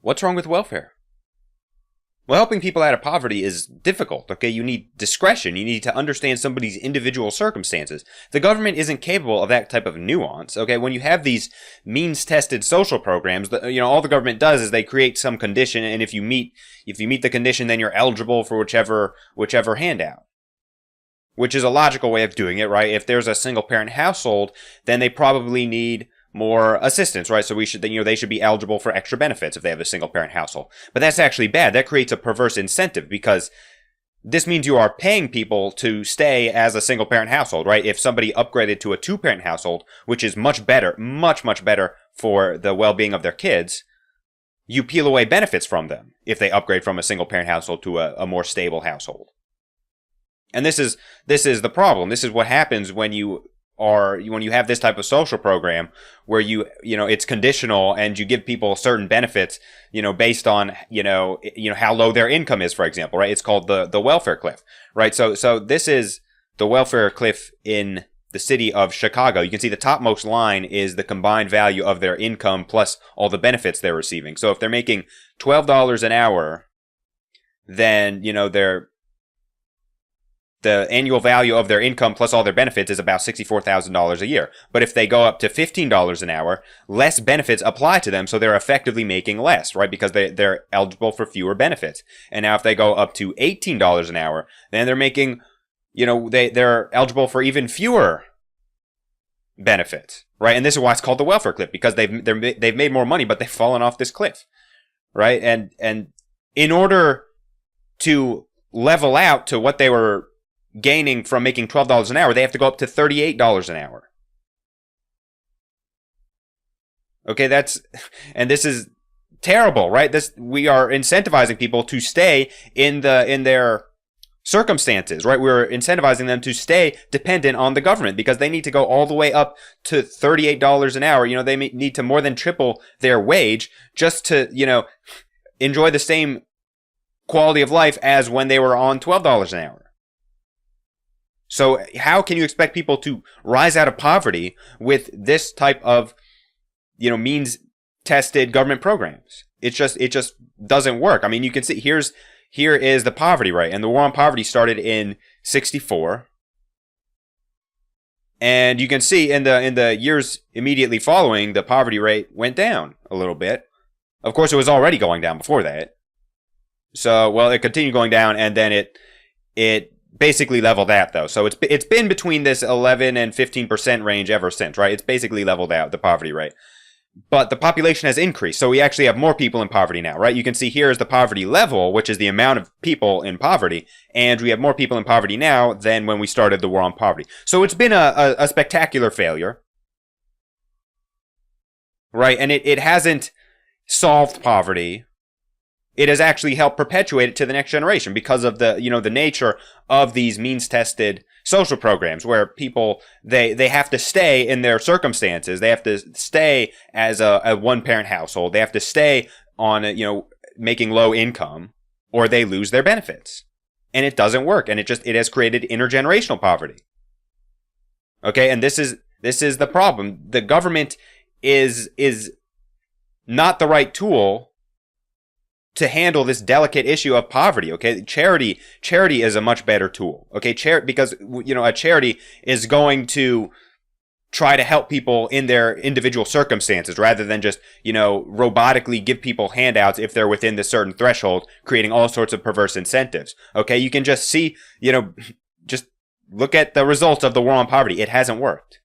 What's wrong with welfare? Well, helping people out of poverty is difficult, okay? You need discretion. You need to understand somebody's individual circumstances. The government isn't capable of that type of nuance, okay? When you have these means-tested social programs, all the government does is they create some condition, and if you meet the condition, then you're eligible for whichever handout. Which is a logical way of doing it, right? If there's a single-parent household, then they probably need more assistance, right? So they should be eligible for extra benefits if they have a single parent household. But that's actually bad. That creates a perverse incentive because this means you are paying people to stay as a single parent household, right? If somebody upgraded to a two parent household, which is much better, much, much better for the well-being of their kids, you peel away benefits from them if they upgrade from a single parent household to a more stable household. And this is the problem. This is what happens when you have this type of social program where it's conditional and you give people certain benefits, based on, how low their income is, for example, right? It's called the welfare cliff, right? So this is the welfare cliff in the city of Chicago. You can see the topmost line is the combined value of their income plus all the benefits they're receiving. So if they're making $12 an hour, then, the annual value of their income plus all their benefits is about $64,000 a year. But if they go up to $15 an hour, less benefits apply to them, so they're effectively making less, right? Because they're eligible for fewer benefits. And now if they go up to $18 an hour, then they're making, they're eligible for even fewer benefits, right? And this is why it's called the welfare cliff, because they've made more money, but they've fallen off this cliff, right? And in order to level out to what they were gaining from making $12 an hour, they have to go up to $38 an hour. Okay, this is terrible, right? We are incentivizing people to stay in their circumstances, right? We're incentivizing them to stay dependent on the government because they need to go all the way up to $38 an hour. They may need to more than triple their wage just to, enjoy the same quality of life as when they were on $12 an hour. So how can you expect people to rise out of poverty with this type of, means-tested government programs? It just doesn't work. I mean, you can see here is the poverty rate, and the war on poverty started in '64, and you can see in the years immediately following, the poverty rate went down a little bit. Of course, it was already going down before that. So, well, it continued going down, and then it basically leveled out, though. So it's been between this 11 and 15% range ever since, right? It's basically leveled out, the poverty rate. But the population has increased, so we actually have more people in poverty now, right? You can see here is the poverty level, which is the amount of people in poverty, and we have more people in poverty now than when we started the war on poverty. So it's been a spectacular failure, right? And it hasn't solved poverty. It has actually helped perpetuate it to the next generation because of the nature of these means-tested social programs where people, they have to stay in their circumstances. They have to stay as a one-parent household. They have to stay on, making low income or they lose their benefits. And it doesn't work. And it has created intergenerational poverty. Okay. And this is the problem. The government is not the right tool to handle this delicate issue of poverty, okay? Charity is a much better tool, okay? Because, a charity is going to try to help people in their individual circumstances rather than just, robotically give people handouts if they're within this certain threshold, creating all sorts of perverse incentives, okay? You can just see, just look at the results of the war on poverty. It hasn't worked.